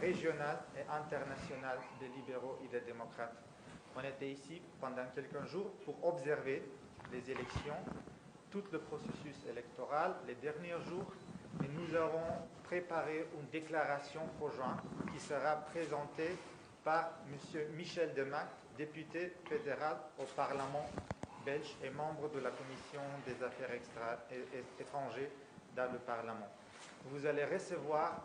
régional et international des libéraux et des démocrates. On était ici pendant quelques jours pour observer les élections, tout le processus électoral, les derniers jours, et nous avons préparé une déclaration conjointe qui sera présentée par M. Michel Demact, député fédéral au Parlement belge et membre de la Commission des Affaires étrangères dans le Parlement. Vous allez recevoir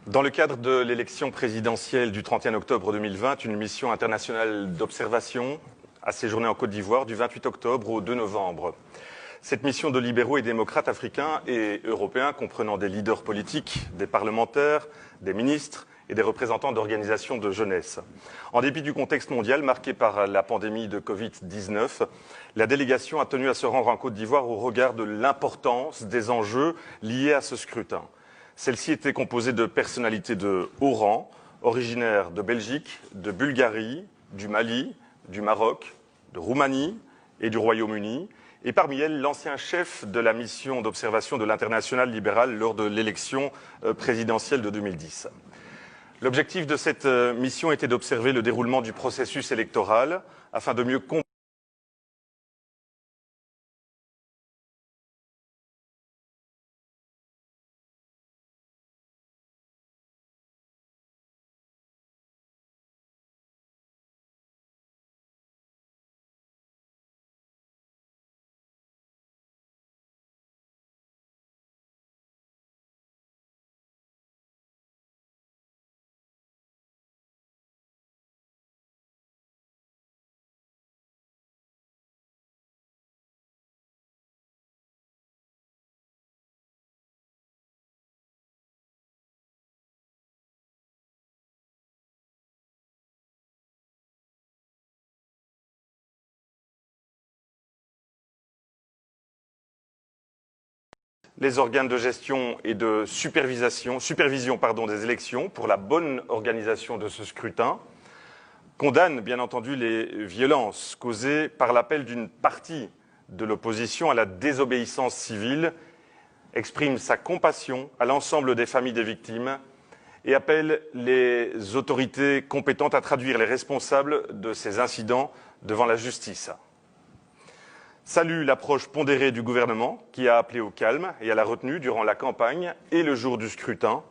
Dans le cadre de l'élection présidentielle du 31 octobre 2020, une mission internationale d'observation a séjourné en Côte d'Ivoire du 28 octobre au 2 novembre. Cette mission de libéraux et démocrates africains et européens, comprenant des leaders politiques, des parlementaires, des ministres et des représentants d'organisations de jeunesse. En dépit du contexte mondial marqué par la pandémie de Covid-19, la délégation a tenu à se rendre en Côte d'Ivoire au regard de l'importance des enjeux liés à ce scrutin. Celle-ci était composée de personnalités de haut rang, originaires de Belgique, de Bulgarie, du Mali, du Maroc, de Roumanie et du Royaume-Uni, et parmi elles l'ancien chef de la mission d'observation de l'Internationale libérale lors de l'élection présidentielle de 2010. L'objectif de cette mission était d'observer le déroulement du processus électoral afin de mieux comprendre les organes de gestion et de supervision des élections pour la bonne organisation de ce scrutin, condamne bien entendu les violences causées par l'appel d'une partie de l'opposition à la désobéissance civile, exprime sa compassion à l'ensemble des familles des victimes et appelle les autorités compétentes à traduire les responsables de ces incidents devant la justice. Salue l'approche pondérée du gouvernement qui a appelé au calme et à la retenue durant la campagne et le jour du scrutin.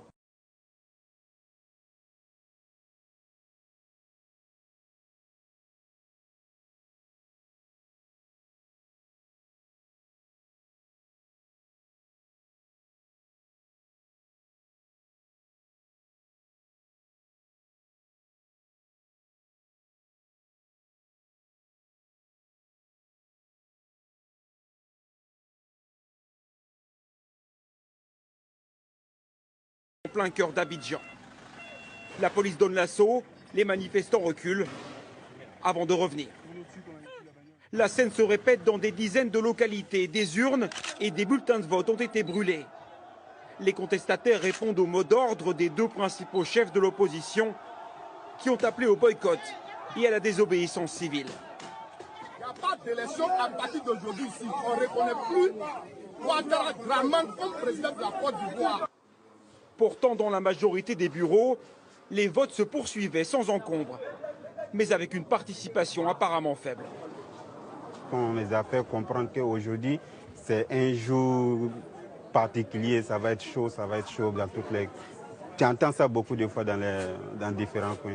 En plein cœur d'Abidjan. La police donne l'assaut, les manifestants reculent avant de revenir. La scène se répète dans des dizaines de localités. Des urnes et des bulletins de vote ont été brûlés. Les contestataires répondent au mot d'ordre des deux principaux chefs de l'opposition qui ont appelé au boycott et à la désobéissance civile. Il n'y a pas d'élection à partir d'aujourd'hui ici. On ne reconnaît plus Ouattara Dramane comme président de la Côte d'Ivoire. Pourtant, dans la majorité des bureaux, les votes se poursuivaient sans encombre, mais avec une participation apparemment faible. On les a fait comprendre qu'aujourd'hui, c'est un jour particulier, ça va être chaud dans toutes les... Tu entends ça beaucoup de fois dans différents coins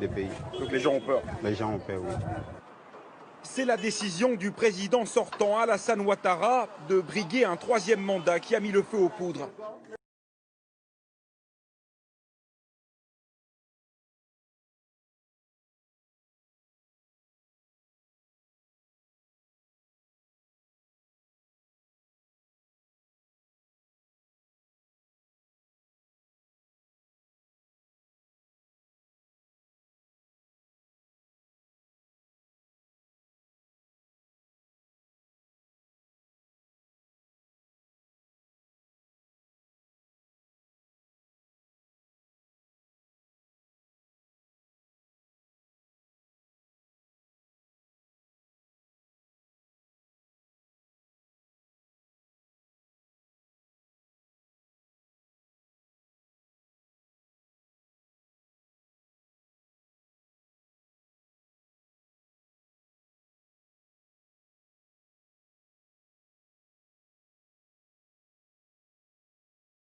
des pays. Donc les gens ont peur? Les gens ont peur, oui. C'est la décision du président sortant Alassane Ouattara de briguer un troisième mandat qui a mis le feu aux poudres.